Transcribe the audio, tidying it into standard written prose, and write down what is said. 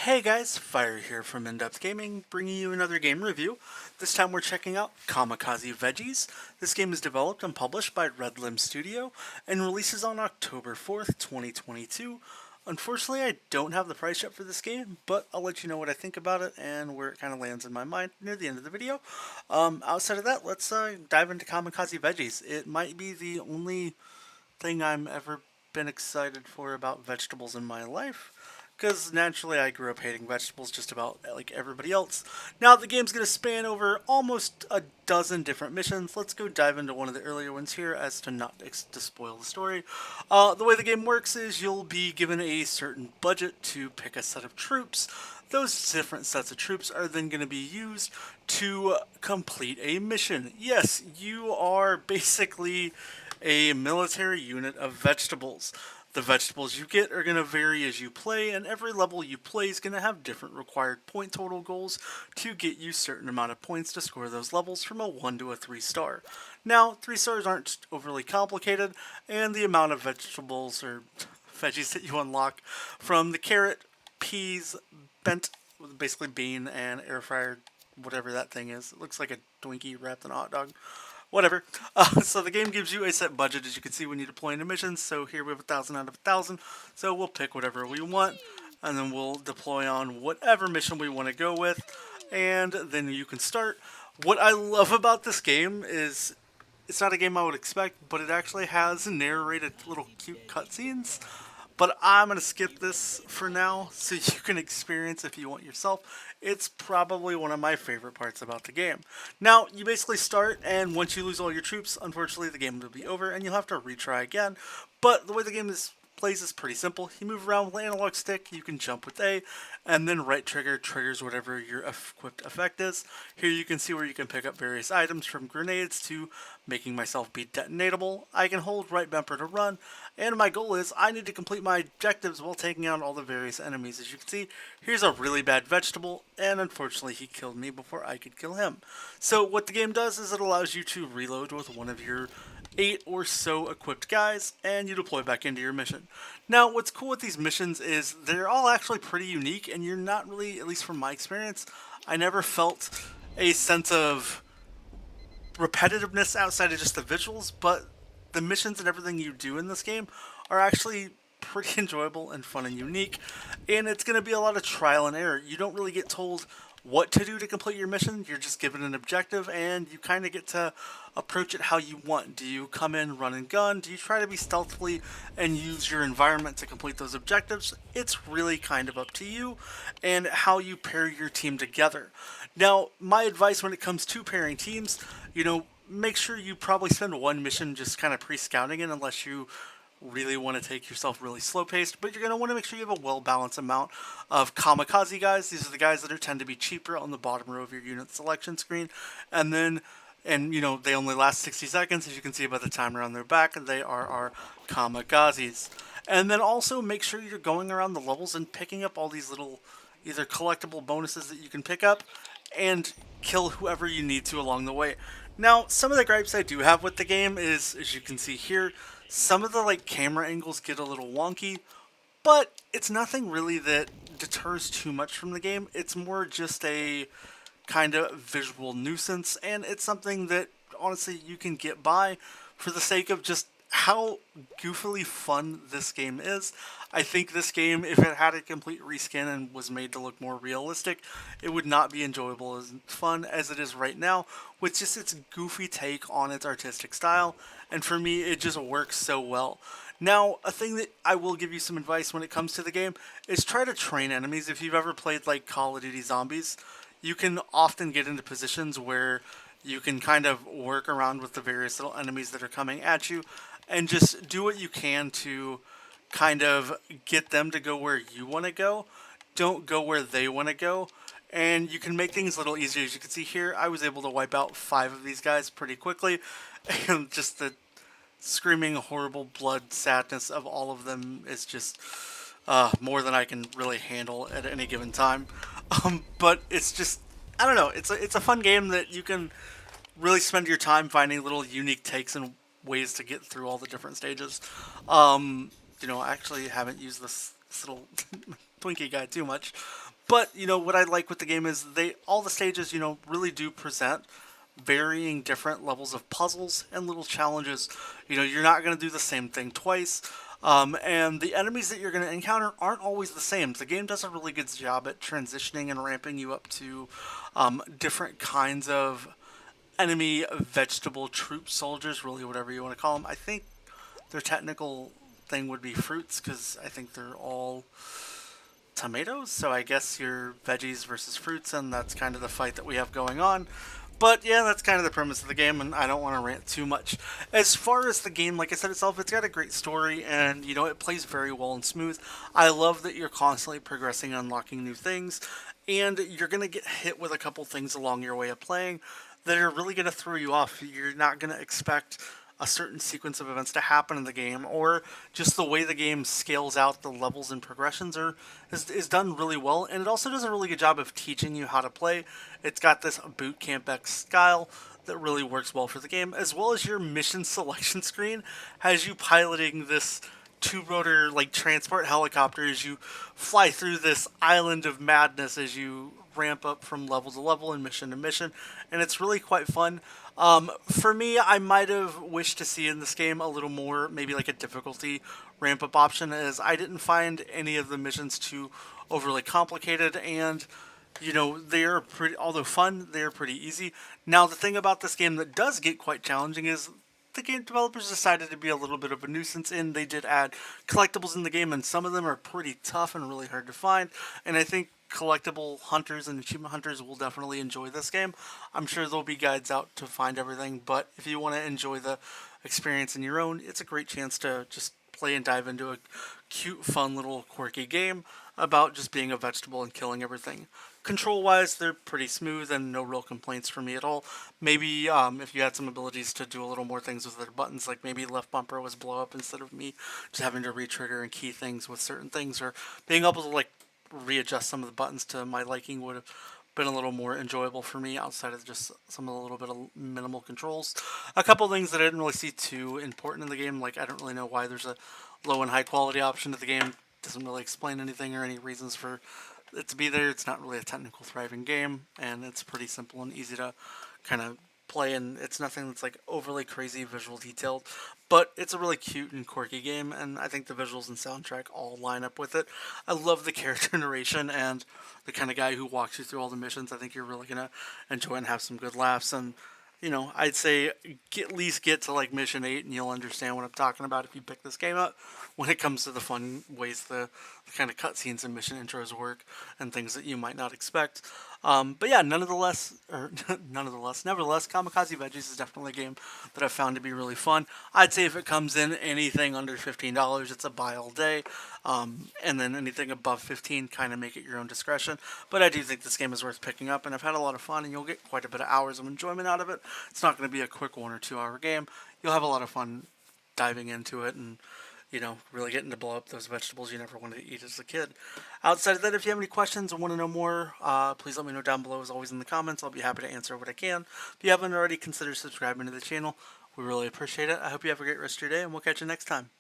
Hey guys, Fire here from InDepth Gaming, bringing you another game review. This time we're checking out Kamikaze Veggies. This game is developed and published by Red Limb Studio and releases on October 4th, 2022. Unfortunately, I don't have the price yet for this game, but I'll let you know what I think about it and where it kind of lands in my mind near the end of the video. Outside of that, let's dive into Kamikaze Veggies. It might be the only thing I'm ever been excited for about vegetables in my life. Because naturally, I grew up hating vegetables just about like everybody else. Now, the game's going to span over almost a dozen different missions. Let's go dive into one of the earlier ones here as to not to spoil the story. The way the game works is you'll be given a certain budget to pick a set of troops. Those different sets of troops are then going to be used to complete a mission. Yes, you are basically a military unit of vegetables. The vegetables you get are going to vary as you play, and every level you play is going to have different required point total goals to get you a certain amount of points to score those levels from a 1 to a 3 star. Now, 3 stars aren't overly complicated, and the amount of vegetables or veggies that you unlock from the carrot, peas, bent, basically bean, and air fryer, whatever that thing is. It looks like a Twinkie wrapped in a hot dog. Whatever. So the game gives you a set budget, as you can see, when you deploy into missions. So here we have 1,000 out of 1,000. So we'll pick whatever we want, and then we'll deploy on whatever mission we want to go with, and then you can start. What I love about this game is it's not a game I would expect, but it actually has narrated little cute cutscenes. But I'm going to skip this for now so you can experience if you want yourself. It's probably one of my favorite parts about the game. Now, you basically start, and once you lose all your troops, unfortunately the game will be over and you'll have to retry again. But the way the game plays is pretty simple. You move around with the analog stick, you can jump with A, and then right trigger triggers whatever your equipped effect is. Here you can see where you can pick up various items from grenades to making myself be detonatable. I can hold right bumper to run, and my goal is I need to complete my objectives while taking out all the various enemies. As you can see, here's a really bad vegetable, and unfortunately he killed me before I could kill him. So what the game does is it allows you to reload with one of your 8 or so equipped guys, and you deploy back into your mission. Now, what's cool with these missions is they're all actually pretty unique, and you're not really, at least from my experience, I never felt a sense of repetitiveness outside of just the visuals, but the missions and everything you do in this game are actually pretty enjoyable and fun and unique, and it's going to be a lot of trial and error. You don't really get told what to do to complete your mission. You're just given an objective, and you kind of get to approach it how you want. Do you come in, run and gun? Do you try to be stealthily and use your environment to complete those objectives? It's really kind of up to you and how you pair your team together. Now, my advice when it comes to pairing teams, make sure you probably spend one mission just kind of pre-scouting it unless you really want to take yourself really slow paced, but you're going to want to make sure you have a well balanced amount of kamikaze guys. These are the guys that tend to be cheaper on the bottom row of your unit selection screen, and they only last 60 seconds. As you can see by the timer on their back, they are our kamikazes. And then also make sure you're going around the levels and picking up all these little either collectible bonuses that you can pick up and kill whoever you need to along the way. Now, some of the gripes I do have with the game is, as you can see here, some of the camera angles get a little wonky, but it's nothing really that deters too much from the game. It's more just a kind of visual nuisance, and it's something that honestly you can get by for the sake of just how goofily fun this game is. I think this game, if it had a complete reskin and was made to look more realistic, it would not be enjoyable as fun as it is right now, with just its goofy take on its artistic style, and for me, it just works so well. Now, a thing that I will give you some advice when it comes to the game is try to train enemies. If you've ever played Call of Duty Zombies, you can often get into positions where you can kind of work around with the various little enemies that are coming at you and just do what you can to kind of get them to go where you want to go. Don't go where they want to go. And you can make things a little easier. As you can see here, I was able to wipe out 5 of these guys pretty quickly. And just the screaming, horrible blood sadness of all of them is just more than I can really handle at any given time. But it's just, I don't know, it's a fun game that you can really spend your time finding little unique takes and ways to get through all the different stages. I actually haven't used this little Twinkie guy too much. But, what I like with the game is all the stages, really do present varying different levels of puzzles and little challenges. You're not going to do the same thing twice. And the enemies that you're going to encounter aren't always the same. The game does a really good job at transitioning and ramping you up to different kinds of enemy vegetable troop soldiers, really whatever you want to call them. I think their technical thing would be fruits because I think they're all tomatoes. So I guess you're veggies versus fruits, and that's kind of the fight that we have going on. But yeah, that's kind of the premise of the game, and I don't want to rant too much. As far as the game, like I said itself, it's got a great story, and it plays very well and smooth. I love that you're constantly progressing, unlocking new things, and you're gonna get hit with a couple things along your way of playing that are really gonna throw you off. You're not gonna expect a certain sequence of events to happen in the game, or just the way the game scales out the levels and progressions is done really well, and it also does a really good job of teaching you how to play. It's got this boot camp-esque style that really works well for the game, as well as your mission selection screen has you piloting this two-rotor transport helicopter as you fly through this island of madness as you ramp up from level to level and mission to mission, and it's really quite fun. For me, I might have wished to see in this game a little more, maybe like a difficulty ramp up option, as I didn't find any of the missions too overly complicated, and they are pretty, although fun, they are pretty easy. Now, the thing about this game that does get quite challenging is the game developers decided to be a little bit of a nuisance, and they did add collectibles in the game, and some of them are pretty tough and really hard to find, and I think collectible hunters and achievement hunters will definitely enjoy this game. I'm sure there'll be guides out to find everything, but if you want to enjoy the experience in your own, it's a great chance to just play and dive into a cute, fun, little quirky game about just being a vegetable and killing everything. Control-wise, they're pretty smooth and no real complaints for me at all. Maybe if you had some abilities to do a little more things with their buttons, like maybe left bumper was blow up instead of me just having to re-trigger and key things with certain things, or being able to readjust some of the buttons to my liking would have been a little more enjoyable for me outside of just some of the little bit of minimal controls. A couple things that I didn't really see too important in the game, like I don't really know why there's a low and high quality option to the game. Doesn't really explain anything or any reasons for it to be there. It's not really a technical thriving game, and it's pretty simple and easy to kind of play, and it's nothing that's overly crazy visual detailed, but it's a really cute and quirky game, and I think the visuals and soundtrack all line up with it. I love the character narration and the kind of guy who walks you through all the missions. I think you're really gonna enjoy and have some good laughs, and I'd say at least get to mission 8 and you'll understand what I'm talking about if you pick this game up when it comes to the fun ways the kind of cutscenes and mission intros work and things that you might not expect. But yeah, nevertheless, Kamikaze Veggies is definitely a game that I've found to be really fun. I'd say if it comes in anything under $15, it's a buy all day. And then anything above 15, kind of make it your own discretion. But I do think this game is worth picking up, and I've had a lot of fun, and you'll get quite a bit of hours of enjoyment out of it. It's not going to be a quick 1 or 2 hour game. You'll have a lot of fun diving into it and really getting to blow up those vegetables you never wanted to eat as a kid. Outside of that, if you have any questions or want to know more, please let me know down below, as always, in the comments. I'll be happy to answer what I can. If you haven't already, consider subscribing to the channel. We really appreciate it. I hope you have a great rest of your day, and we'll catch you next time.